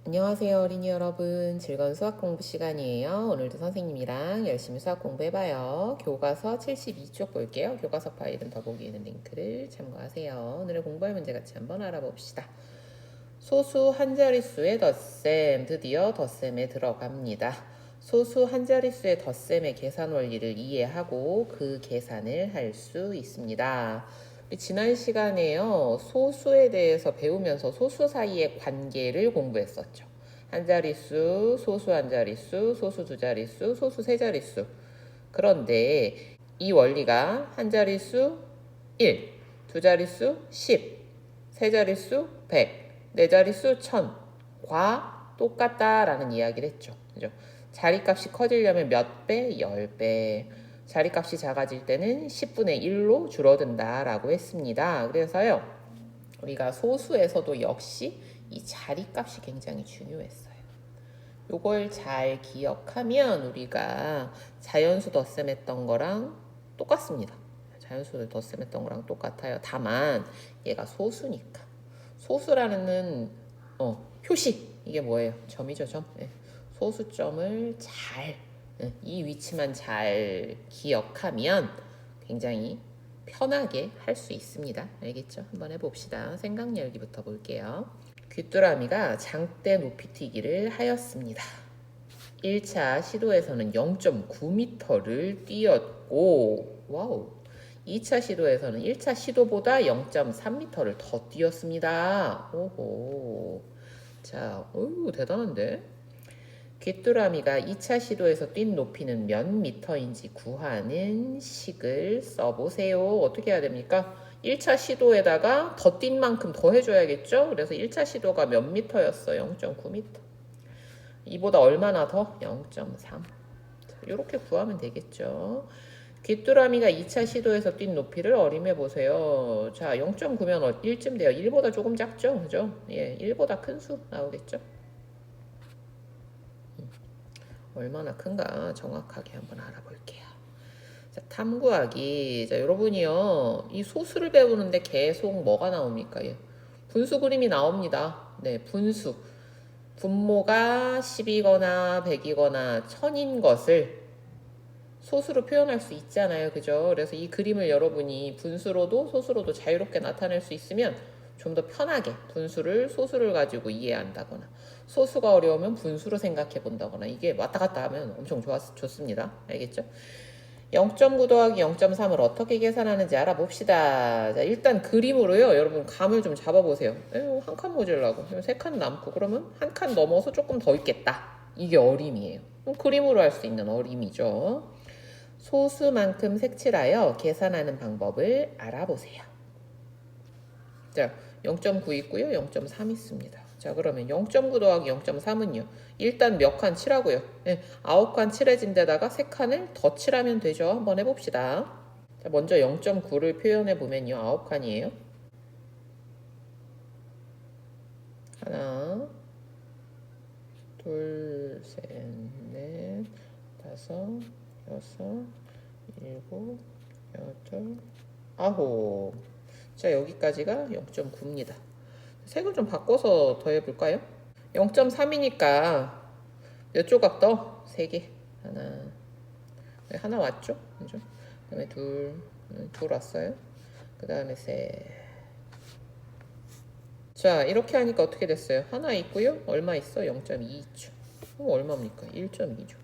안녕하세요 어린이 여러분. 즐거운 수학 공부 시간이에요. 오늘도 선생님이랑 열심히 수학 공부해봐요. 교과서 72쪽 볼게요. 교과서 파일은 더보기 있는 링크를 참고하세요. 오늘의 공부할 문제 같이 한번 알아봅시다. 소수 한 자릿수의 덧셈, 드디어 덧셈에 들어갑니다. 소수 한 자릿수의 덧셈의 계산 원리를 이해하고 그 계산을 할 수 있습니다. 지난 시간에요, 소수에 대해서 배우면서 소수 사이의 관계를 공부했었죠. 한 자릿수, 소수 한 자릿수, 소수 두 자릿수, 소수 세 자릿수. 그런데 이 원리가 한 자릿수 1, 두 자릿수 10, 세 자릿수 100, 네 자릿수 1000과 똑같다라는 이야기를 했죠. 그죠? 자리값이 커지려면 몇 배? 10배. 자리값이 작아질 때는 10분의 1로 줄어든다라고 했습니다. 그래서요, 우리가 소수에서도 역시 이 자리값이 굉장히 중요했어요. 요걸 잘 기억하면 우리가 자연수 덧셈했던 거랑 똑같습니다. 자연수 덧셈했던 거랑 똑같아요. 다만 얘가 소수니까. 소수라는 표시, 이게 뭐예요? 점이죠, 점. 네. 소수점을 이 위치만 잘 기억하면 굉장히 편하게 할 수 있습니다. 알겠죠? 한번 해봅시다. 생각 열기부터 볼게요. 귀뚜라미가 장대 높이뛰기를 하였습니다. 1차 시도에서는 0.9m를 뛰었고, 와우. 2차 시도에서는 1차 시도보다 0.3m를 더 뛰었습니다. 오호. 자, 대단한데? 귀뚜라미가 2차 시도에서 뛴 높이는 몇 미터인지 구하는 식을 써보세요. 어떻게 해야 됩니까? 1차 시도에다가 더 뛴 만큼 더 해줘야겠죠? 그래서 1차 시도가 몇 미터였어? 0.9미터. 이보다 얼마나 더? 0.3. 이렇게 구하면 되겠죠. 귀뚜라미가 2차 시도에서 뛴 높이를 어림해 보세요. 자, 0.9면 1쯤 돼요. 1보다 조금 작죠? 그죠? 예, 1보다 큰 수 나오겠죠? 얼마나 큰가 정확하게 한번 알아볼게요. 자, 탐구하기. 자, 여러분이요, 이 소수를 배우는데 계속 뭐가 나옵니까? 예. 분수 그림이 나옵니다. 네, 분수. 분모가 10이거나 100이거나 1000인 것을 소수로 표현할 수 있잖아요. 그죠? 그래서 이 그림을 여러분이 분수로도 소수로도 자유롭게 나타낼 수 있으면 좀 더 편하게 분수를 소수를 가지고 이해한다거나 소수가 어려우면 분수로 생각해 본다거나 이게 왔다 갔다 하면 엄청 좋습니다. 알겠죠? 0.9 더하기 0.3을 어떻게 계산하는지 알아봅시다. 자, 일단 그림으로요, 여러분 감을 좀 잡아보세요. 한 칸 모질라고. 세 칸 남고 그러면 한 칸 넘어서 조금 더 있겠다. 이게 어림이에요. 그림으로 할 수 있는 어림이죠. 소수만큼 색칠하여 계산하는 방법을 알아보세요. 자, 0.9 있고요. 0.3 있습니다. 자, 그러면 0.9 더하기 0.3은요. 일단 몇 칸 칠하고요. 네, 9칸 칠해진 데다가 3칸을 더 칠하면 되죠. 한번 해봅시다. 자, 먼저 0.9를 표현해 보면요. 9칸이에요. 하나, 둘, 셋, 넷, 다섯, 여섯, 일곱, 여덟, 아홉. 자, 여기까지가 0.9입니다. 색을 좀 바꿔서 더 해볼까요? 0.3이니까 몇 조각 더? 3개. 하나 왔죠? 그죠? 그 다음에 둘 왔어요. 그 다음에 셋. 자, 이렇게 하니까 어떻게 됐어요? 하나 있고요. 얼마 있어? 0.2 있죠. 얼마입니까? 1.2죠.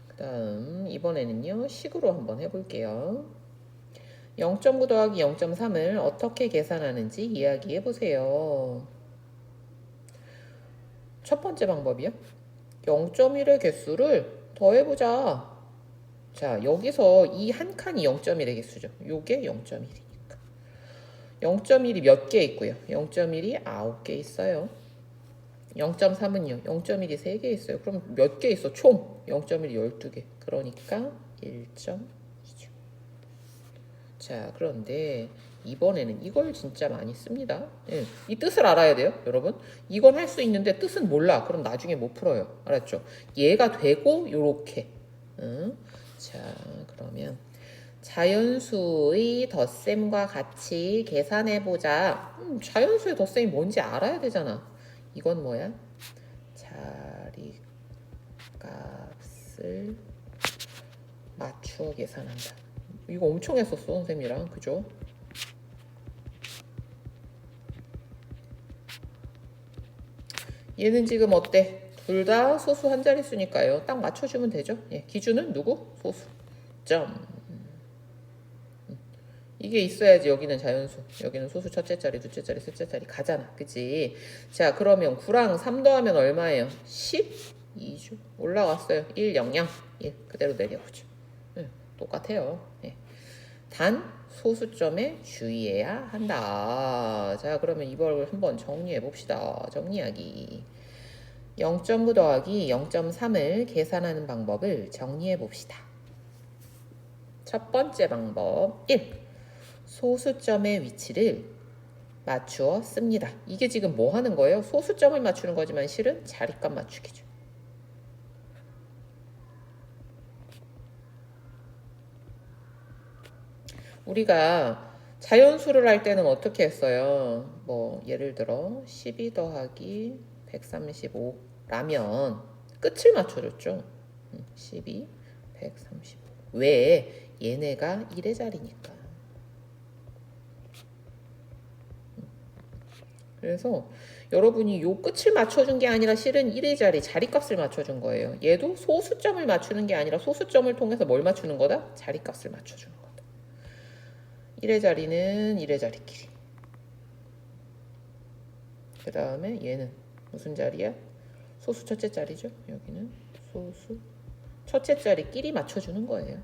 그 다음 이번에는요, 식으로 한번 해볼게요. 0.9 더하기 0.3을 어떻게 계산하는지 이야기해 보세요. 첫 번째 방법이요. 0.1의 개수를 더해보자. 자, 여기서 이 한 칸이 0.1의 개수죠. 요게 0.1이니까. 0.1이 몇 개 있고요. 0.1이 9개 있어요. 0.3은요. 0.1이 3개 있어요. 그럼 몇 개 있어? 총 0.1이 12개. 그러니까 1.2죠. 자, 그런데 이번에는 이걸 진짜 많이 씁니다. 예, 이 뜻을 알아야 돼요, 여러분. 이건 할 수 있는데 뜻은 몰라. 그럼 나중에 못 풀어요. 알았죠? 얘가 되고 요렇게. 자, 그러면 자연수의 덧셈과 같이 계산해보자. 자연수의 덧셈이 뭔지 알아야 되잖아. 이건 뭐야? 자리값을 맞추어 계산한다. 이거 엄청 했었어 선생님이랑. 그죠? 얘는 지금 어때? 둘 다 소수 한 자릿수니까요. 딱 맞춰주면 되죠. 예, 기준은 누구? 소수. 점. 이게 있어야지 여기는 자연수. 여기는 소수 첫째 자리, 둘째 자리, 셋째 자리 가잖아. 그치? 자, 그러면 9랑 3 더하면 얼마예요? 12죠. 올라갔어요. 1, 0, 0. 1. 그대로 내려오죠. 똑같아요. 예. 단 소수점에 주의해야 한다. 자, 그러면 이걸 한번 정리해 봅시다. 정리하기. 0.9 더하기 0.3을 계산하는 방법을 정리해 봅시다. 첫 번째 방법 1. 소수점의 위치를 맞추어 씁니다. 이게 지금 뭐 하는 거예요? 소수점을 맞추는 거지만 실은 자리값 맞추기죠. 우리가 자연수를 할 때는 어떻게 했어요? 뭐 예를 들어 12 더하기 135라면 끝을 맞춰줬죠. 12, 135. 왜? 얘네가 1의 자리니까. 그래서 여러분이 요 끝을 맞춰준 게 아니라 실은 1의 자리, 자리값을 맞춰준 거예요. 얘도 소수점을 맞추는 게 아니라 소수점을 통해서 뭘 맞추는 거다? 자리값을 맞춰주는 거다. 1의 자리는 1의 자리끼리. 그 다음에 얘는 무슨 자리야? 소수 첫째 자리죠. 여기는 소수 첫째 자리끼리 맞춰주는 거예요.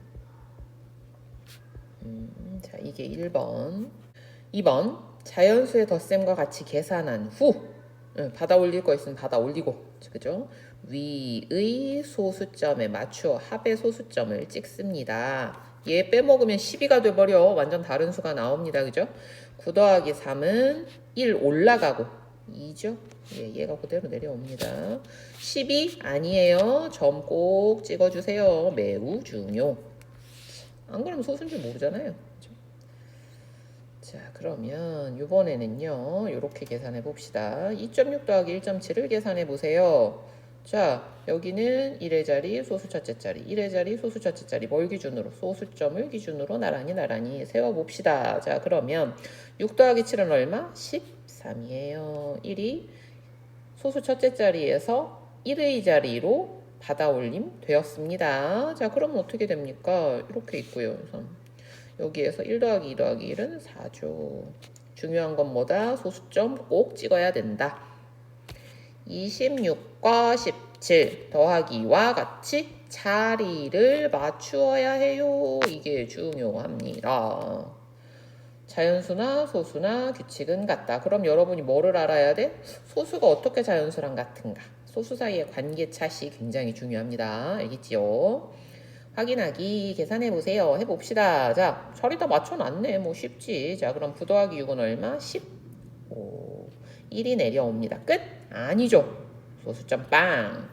자, 이게 1번. 2번. 자연수의 덧셈과 같이 계산한 후 받아 올릴 거 있으면 받아 올리고, 그죠? 위의 소수점에 맞추어 합의 소수점을 찍습니다. 얘 빼먹으면 12가 돼버려. 완전 다른 수가 나옵니다. 그죠? 9 더하기 3은 1 올라가고 2죠? 예, 얘가 그대로 내려옵니다. 12 아니에요. 점 꼭 찍어주세요. 매우 중요. 안 그러면 소수인 줄 모르잖아요. 그죠? 자, 그러면 이번에는요. 이렇게 계산해 봅시다. 2.6 더하기 1.7을 계산해 보세요. 자, 여기는 1의 자리, 소수 첫째 자리, 1의 자리, 소수 첫째 자리, 뭘 기준으로? 소수점을 기준으로 나란히 세워봅시다. 자, 그러면 6 더하기 7은 얼마? 13이에요. 1이 소수 첫째 자리에서 1의 자리로 받아 올림 되었습니다. 자, 그러면 어떻게 됩니까? 이렇게 있고요. 그래서 여기에서 1 더하기 2 더하기 1은 4죠. 중요한 건 뭐다? 소수점 꼭 찍어야 된다. 26과 17 더하기와 같이 자리를 맞추어야 해요. 이게 중요합니다. 자연수나 소수나 규칙은 같다. 그럼 여러분이 뭐를 알아야 돼? 소수가 어떻게 자연수랑 같은가? 소수 사이의 관계 차시 굉장히 중요합니다. 알겠지요? 확인하기 계산해보세요. 해봅시다. 자, 자리 다 맞춰놨네. 뭐 쉽지. 자, 그럼 9 더하기 6은 얼마? 15. 1이 내려옵니다. 끝? 아니죠. 소수점 빵.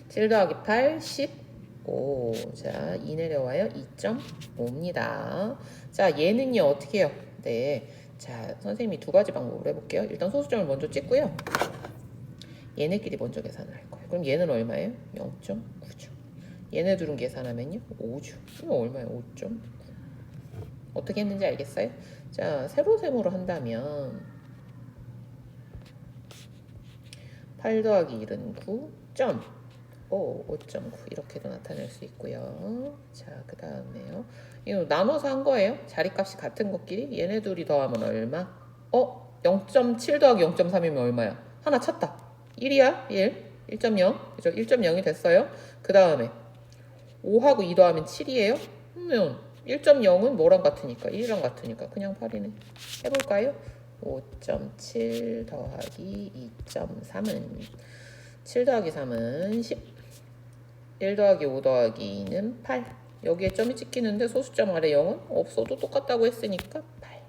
7 더하기 8, 15. 자, 2 내려와요. 2.5입니다. 자, 얘는요, 어떻게 해요? 네. 자, 선생님이 두 가지 방법으로 해볼게요. 일단 소수점을 먼저 찍고요. 얘네끼리 먼저 계산을 할 거예요. 그럼 얘는 얼마예요? 0.9죠. 얘네 둘은 계산하면요 5죠. 이거 얼마예요? 5.9. 어떻게 했는지 알겠어요? 자, 세로세모로 한다면 8 더하기 1은 9. 5.9 이렇게도 나타낼 수 있고요. 자, 그 다음에요. 이거 나눠서 한 거예요. 자리값이 같은 것끼리. 얘네 둘이 더하면 얼마? 0.7 더하기 0.3이면 얼마야? 하나 찾다. 1이야? 1. 1.0. 그죠? 1.0이 됐어요. 그 다음에 5하고 2 더하면 7이에요? 그러면 1.0은 뭐랑 같으니까? 1이랑 같으니까 그냥 8이네. 해볼까요? 5.7 더하기 2.3은 7 더하기 3은 10. 1 더하기 5 더하기 2는 8. 여기에 점이 찍히는데 소수점 아래 0은 없어도 똑같다고 했으니까 8.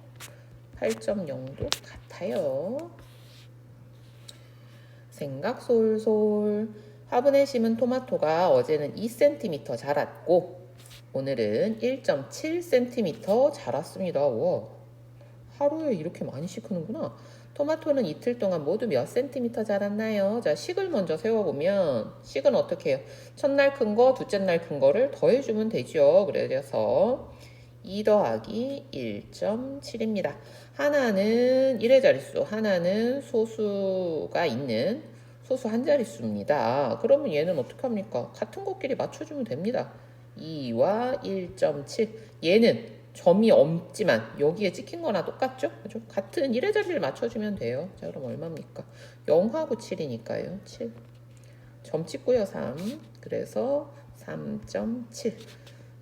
8.0도 같아요. 생각 솔솔. 화분에 심은 토마토가 어제는 2cm 자랐고 오늘은 1.7cm 자랐습니다. 와, 하루에 이렇게 많이씩 크는구나. 토마토는 이틀 동안 모두 몇 센티미터 자랐나요? 자, 식을 먼저 세워보면 식은 어떻게 해요? 첫날 큰 거, 둘째 날 큰 거를 더해주면 되죠. 그래서 2 더하기 1.7입니다. 하나는 1의 자릿수, 하나는 소수가 있는 소수 한 자릿수입니다. 그러면 얘는 어떻게 합니까? 같은 것끼리 맞춰주면 됩니다. 2와 1.7. 얘는 점이 없지만 여기에 찍힌 거나 똑같죠? 그죠? 같은 1의 자리를 맞춰주면 돼요. 자, 그럼 얼마입니까? 0하고 7이니까요. 7. 점 찍고요. 3. 그래서 3.7.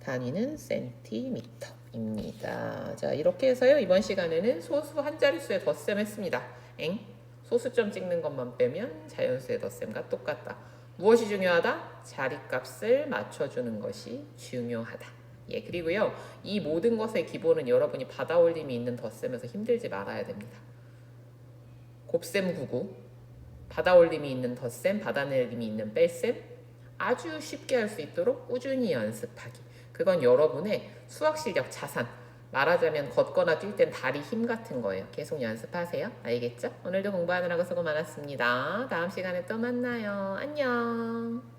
단위는 센티미터입니다. 자, 이렇게 해서요. 이번 시간에는 소수 한 자릿수의 덧셈 했습니다. 엥? 소수점 찍는 것만 빼면 자연수의 덧셈과 똑같다. 무엇이 중요하다? 자리값을 맞춰주는 것이 중요하다. 예, 그리고요. 이 모든 것의 기본은 여러분이 받아올림이 있는 덧셈에서 힘들지 말아야 됩니다. 곱셈 99, 받아올림이 있는 덧셈, 받아내림이 있는 뺄셈, 아주 쉽게 할 수 있도록 꾸준히 연습하기. 그건 여러분의 수학 실력 자산. 말하자면 걷거나 뛸 땐 다리 힘 같은 거예요. 계속 연습하세요. 알겠죠? 오늘도 공부하느라고 수고 많았습니다. 다음 시간에 또 만나요. 안녕.